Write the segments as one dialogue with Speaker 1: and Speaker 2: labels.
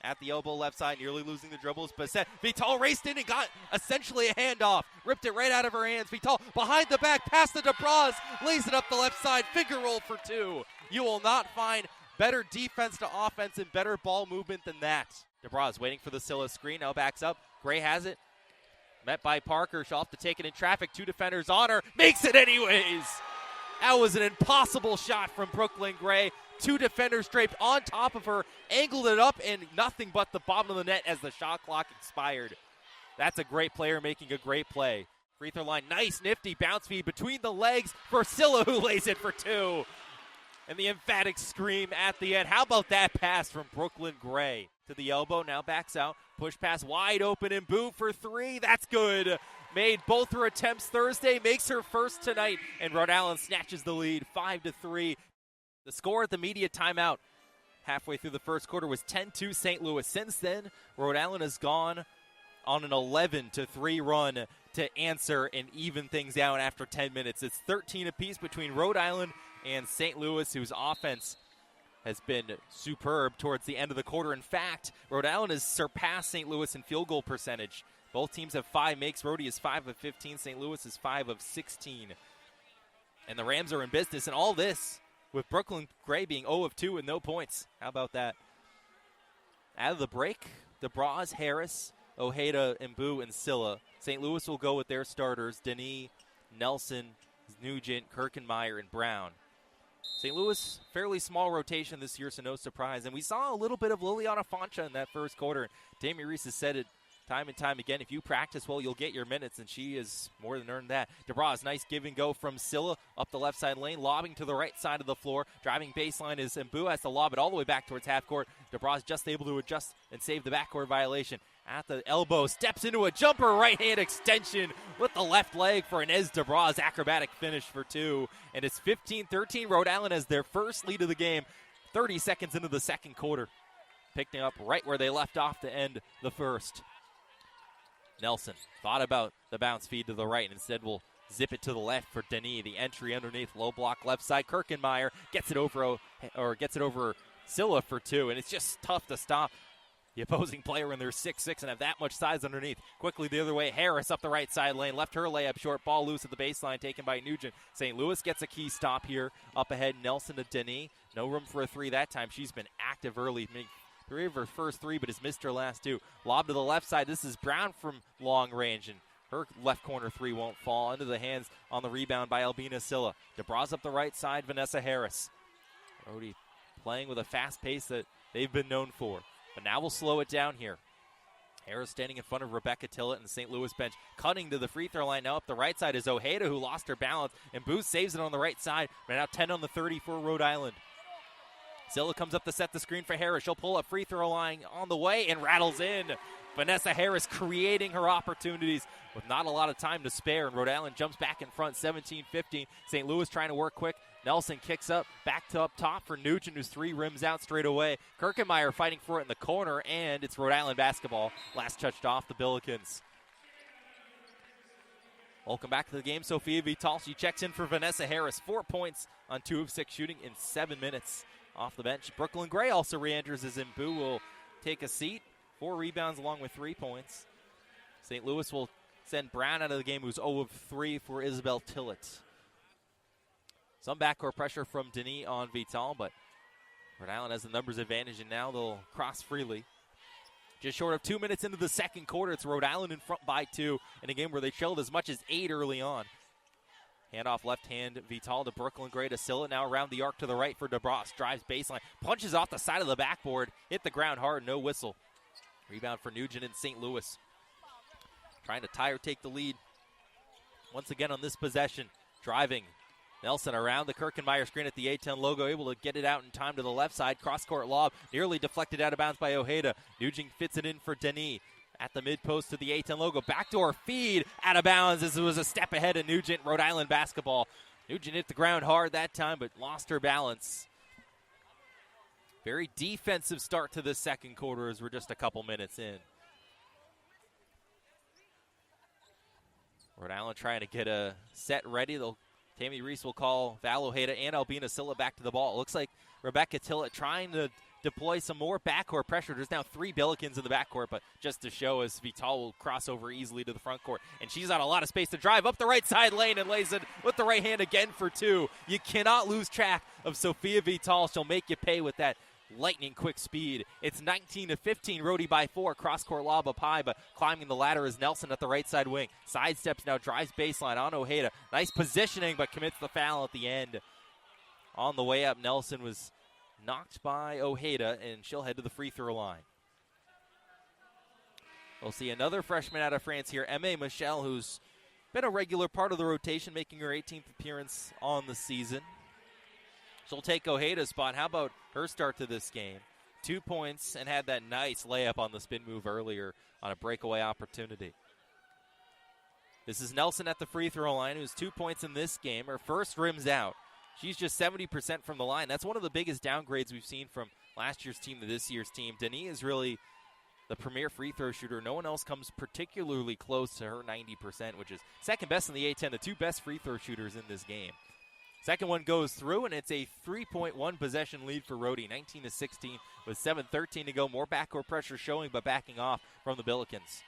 Speaker 1: at the elbow left side, nearly losing the dribbles. Bassett, Vital raced in and got essentially a handoff. Ripped it right out of her hands. Vital behind the back, past the DeBras, lays it up the left side, finger roll for two. You will not find better defense to offense and better ball movement than that. DeBras waiting for the Scylla screen, now backs up. Gray has it. Met by Parker, she'll have to take it in traffic. Two defenders on her, makes it anyways. That was an impossible shot from Brooklyn Gray. Two defenders draped on top of her, angled it up, and nothing but the bottom of the net as the shot clock expired. That's a great player making a great play. Free throw line, nice, nifty bounce feed between the legs for Scylla, who lays it for two. And the emphatic scream at the end. How about that pass from Brooklyn Gray? To the elbow, now backs out. Push pass wide open and Boo for three. That's good. Made both her attempts Thursday, makes her first tonight, and Rhode Island snatches the lead 5-3. The score at the media timeout halfway through the first quarter was 10-2 St. Louis. Since then, Rhode Island has gone on an 11-3 run to answer and even things out after 10 minutes. It's 13 apiece between Rhode Island and St. Louis, whose offense has been superb towards the end of the quarter. In fact, Rhode Island has surpassed St. Louis in field goal percentage. Both teams have 5 makes. Rhody is 5 of 15. St. Louis is 5 of 16. And the Rams are in business. And all this with Brooklyn Gray being 0 of 2 with no points. How about that? Out of the break, DeBras, Harris, Ojeda, and Boo, and Scylla. St. Louis will go with their starters, Denis, Nelson, Nugent, Kirkenmeyer, and Brown. St. Louis, fairly small rotation this year, so no surprise. And we saw a little bit of Liliana Foncha in that first quarter. Tammy Reese has said it time and time again. If you practice well, you'll get your minutes, and she has more than earned that. DeBras, nice give and go from Scylla up the left side lane, lobbing to the right side of the floor. Driving baseline is Mbu, has to lob it all the way back towards half court. DeBras just able to adjust and save the backcourt violation. At the elbow, steps into a jumper right-hand extension with the left leg for Inez DeBras. Acrobatic finish for two. And it's 15-13. Rhode Island has their first lead of the game 30 seconds into the second quarter. Picking up right where they left off to end the first. Nelson thought about the bounce feed to the right and instead will zip it to the left for Denis. The entry underneath, low block left side. Kirkenmeyer gets it over Scylla for two, and it's just tough to stop the opposing player when they're 6'6" and have that much size underneath. Quickly the other way, Harris up the right side lane, left her layup short, ball loose at the baseline, taken by Nugent. St. Louis gets a key stop here. Up ahead, Nelson to Denis. No room for a three that time. She's been active early, making 3 of her first 3, but has missed her last 2. Lob to the left side. This is Brown from long range, and her left corner 3 won't fall. Into the hands on the rebound by Albina Scylla. DeBras up the right side, Vanessa Harris. Rhody playing with a fast pace that they've been known for. But now we'll slow it down here. Harris standing in front of Rebecca Tillett and the St. Louis bench. Cutting to the free throw line. Now up the right side is Ojeda, who lost her balance. And Booth saves it on the right side. But now 10 on the 30 for Rhode Island. Scylla comes up to set the screen for Harris. She'll pull up free throw line on the way and rattles in. Vanessa Harris creating her opportunities with not a lot of time to spare. And Rhode Island jumps back in front 17-15. St. Louis trying to work quick. Nelson kicks up, back to up top for Nugent, who's 3 rims out straight away. Kirkenmeyer fighting for it in the corner, and it's Rhode Island basketball. Last touched off the Billikens. Welcome back to the game, Sophia Vital. She checks in for Vanessa Harris. 4 points on 2 of 6 shooting in 7 minutes off the bench. Brooklyn Gray also re-enters as Mbu will take a seat. 4 rebounds along with 3 points. St. Louis will send Brown out of the game, who's 0 of 3 for Isabel Tillett. Some backcourt pressure from Denis on Vital, but Rhode Island has the numbers advantage, and now they'll cross freely. Just short of 2 minutes into the second quarter, it's Rhode Island in front by 2 in a game where they trailed as much as 8 early on. Handoff left hand, Vital to Brooklyn Gray to Scylla. Now around the arc to the right for DeBras. Drives baseline, punches off the side of the backboard. Hit the ground hard, no whistle. Rebound for Nugent in St. Louis. Trying to tie or take the lead. Once again on this possession. Driving. Nelson around the Kirkenmeyer screen at the A-10 logo, able to get it out in time to the left side. Cross-court lob, nearly deflected out of bounds by Ojeda. Nugent fits it in for Denis. At the mid-post to the A-10 logo. Backdoor feed out of bounds as it was a step ahead of Nugent. Rhode Island basketball. Nugent hit the ground hard that time, but lost her balance. Very defensive start to the second quarter as we're just a couple minutes in. Rhode Island trying to get a set ready. Tammy Reese will call Val Ojeda and Albina Scylla back to the ball. It looks like Rebecca Tillett trying to deploy some more backcourt pressure. There's now 3 Billikens in the backcourt, but just to show us, Vital will cross over easily to the front court. And she's got a lot of space to drive up the right side lane and lays it with the right hand again for 2. You cannot lose track of Sofia Vital. She'll make you pay with that lightning quick speed. It's 19-15, Rhody by 4. Cross-court lob up high, but climbing the ladder is Nelson at the right side wing. Sidesteps now, drives baseline on Ojeda. Nice positioning, but commits the foul at the end. On the way up, Nelson was knocked by Ojeda, and she'll head to the free throw line. We'll see another freshman out of France here, Aimee Michel, who's been a regular part of the rotation, making her 18th appearance on the season. She'll take Ojeda's spot. How about her start to this game? 2 points and had that nice layup on the spin move earlier on a breakaway opportunity. This is Nelson at the free throw line, who's 2 points in this game. Her first rim's out. She's just 70% from the line. That's one of the biggest downgrades we've seen from last year's team to this year's team. Denis is really the premier free throw shooter. No one else comes particularly close to her 90%, which is second best in the A-10, the 2 best free throw shooters in this game. Second one goes through, and it's a 3.1 possession lead for Rhody, 19-16 with 7:13 to go. More backcourt pressure showing, but backing off from the Billikens.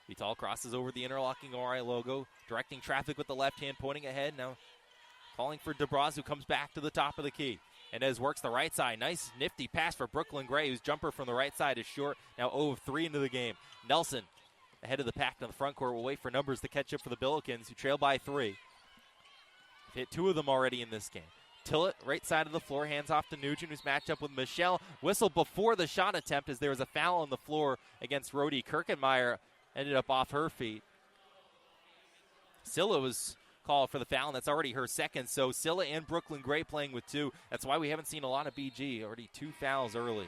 Speaker 1: Vital crosses over the interlocking ORI logo, directing traffic with the left hand, pointing ahead. Now calling for DeBraz, who comes back to the top of the key. Inez works the right side. Nice, nifty pass for Brooklyn Gray, whose jumper from the right side is short. Now 0 of 3 into the game. Nelson, ahead of the pack on the front court, will wait for numbers to catch up for the Billikens, who trail by 3. Hit 2 of them already in this game. Tillett, right side of the floor, hands off to Nugent, who's matched up with Michelle. Whistle before the shot attempt as there was a foul on the floor against Rhody. Kirkenmeyer ended up off her feet. Scylla was called for the foul, and that's already her second. So Scylla and Brooklyn Gray playing with 2. That's why we haven't seen a lot of BG. Already 2 fouls early.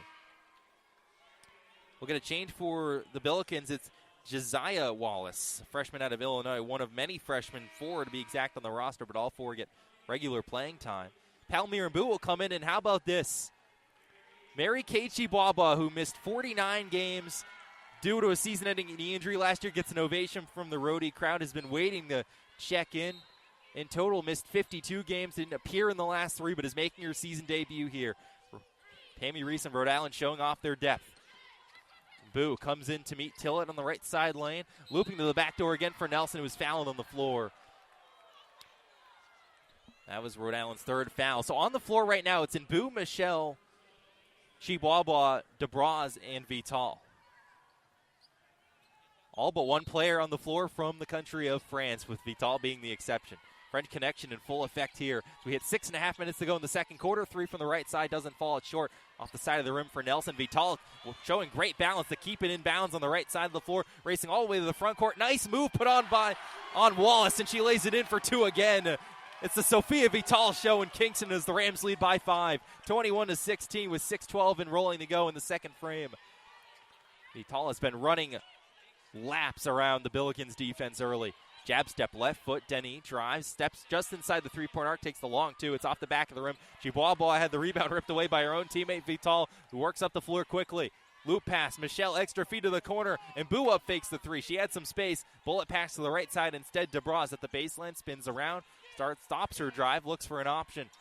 Speaker 1: We'll get a change for the Billikens. It's Josiah Wallace, a freshman out of Illinois, one of many freshmen, 4 to be exact on the roster, but all 4 get regular playing time. Palmyra Mbu will come in, and how about this? Mary Kate Chibwaba, who missed 49 games due to a season-ending knee injury last year, gets an ovation from the Rhody crowd, has been waiting to check in. In total, missed 52 games, didn't appear in the last 3, but is making her season debut here. Pammy Reese and Rhode Island showing off their depth. Boo comes in to meet Tillett on the right side lane, looping to the back door again for Nelson, who was fouling on the floor. That was Rhode Island's 3rd foul. So on the floor right now, it's in Boo, Michelle, Chibwaba, DeBraz, and Vital. All but 1 player on the floor from the country of France, with Vital being the exception. French connection in full effect here. So we had 6.5 minutes to go in the second quarter. 3 from the right side doesn't fall short. Off the side of the rim for Nelson. Vital showing great balance to keep it in bounds on the right side of the floor. Racing all the way to the front court. Nice move put on on Wallace, and she lays it in for 2 again. It's the Sofia Vital show in Kingston as the Rams lead by 5. 21-16 with 6:12 and rolling to go in the second frame. Vital has been running laps around the Billikens defense early. Jab step, left foot, Denis drives, steps just inside the 3-point arc, takes the long 2. It's off the back of the rim. Chibwaba had the rebound ripped away by her own teammate Vital, who works up the floor quickly. Loop pass, Michelle extra feet to the corner, and Boo up fakes the 3. She had some space. Bullet pass to the right side instead. DeBraz at the baseline, spins around, stops her drive, looks for an option.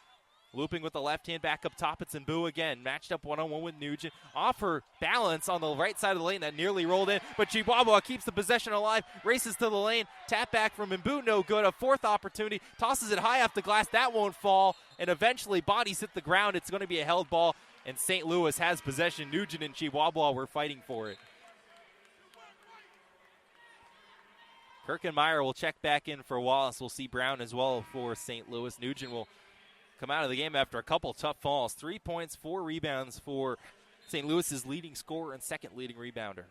Speaker 1: Looping with the left hand back up top, it's Boo again. Matched up one-on-one with Nugent. Off her balance on the right side of the lane that nearly rolled in, but Chibwaba keeps the possession alive, races to the lane. Tap back from Boo, no good. A 4th opportunity, tosses it high off the glass. That won't fall, and eventually bodies hit the ground. It's going to be a held ball, and St. Louis has possession. Nugent and Chibwaba were fighting for it. Kirkenmeyer will check back in for Wallace. We'll see Brown as well for St. Louis. Nugent will come out of the game after a couple tough falls. 3 points, 4 rebounds for St. Louis's leading scorer and second leading rebounder.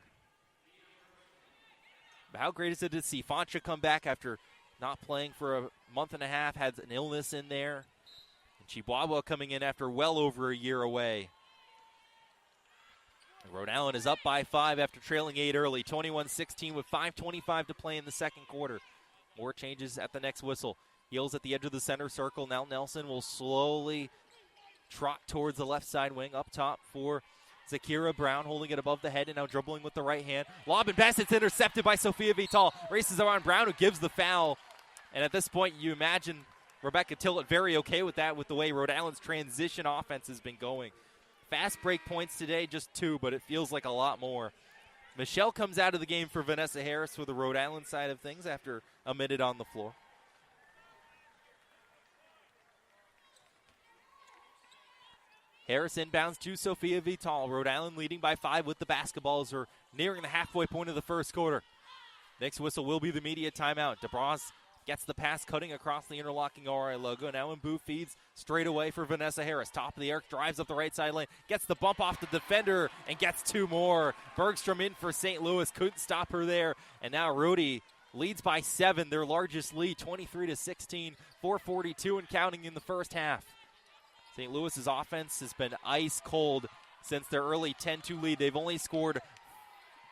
Speaker 1: But how great is it to see Foncha come back after not playing for a month and a half, had an illness in there. And Chibwaba coming in after well over a year away. Rhode Island is up by 5 after trailing 8 early, 21-16 with 5:25 to play in the second quarter. More changes at the next whistle. Heels at the edge of the center circle. Now Nelson will slowly trot towards the left side wing. Up top for Zakira Brown, holding it above the head and now dribbling with the right hand. Lob and pass, it's intercepted by Sofia Vital. Races around Brown, who gives the foul. And at this point, you imagine Rebecca Tillett very okay with that, with the way Rhode Island's transition offense has been going. Fast break points today, just 2, but it feels like a lot more. Michelle comes out of the game for Vanessa Harris for the Rhode Island side of things after a minute on the floor. Harris inbounds to Sophia Vital. Rhode Island leading by 5 with the basketballs. We're nearing the halfway point of the first quarter. Next whistle will be the media timeout. DeBras gets the pass cutting across the interlocking RI logo. Now Mbu feeds straight away for Vanessa Harris. Top of the arc, drives up the right side lane. Gets the bump off the defender and gets 2 more. Bergstrom in for St. Louis. Couldn't stop her there. And now Rhody leads by 7. Their largest lead, 23-16. 4:42 and counting in the first half. St. Louis's offense has been ice cold since their early 10-2 lead. They've only scored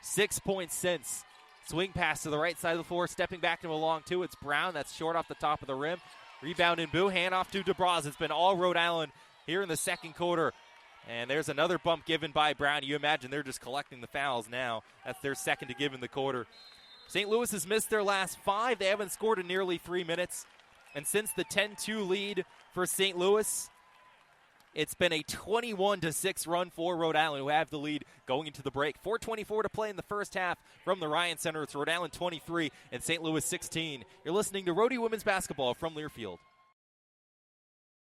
Speaker 1: 6 points since. Swing pass to the right side of the floor, stepping back to a long 2. It's Brown. That's short off the top of the rim. Rebound in Boo. Hand off to DeBras. It's been all Rhode Island here in the second quarter. And there's another bump given by Brown. You imagine they're just collecting the fouls now. That's their second to give in the quarter. St. Louis has missed their last 5. They haven't scored in nearly 3 minutes. And since the 10-2 lead for St. Louis, it's been a 21-6 run for Rhode Island, who have the lead going into the break. 4:24 to play in the first half from the Ryan Center. It's Rhode Island 23 and St. Louis 16. You're listening to Rhody Women's Basketball from Learfield.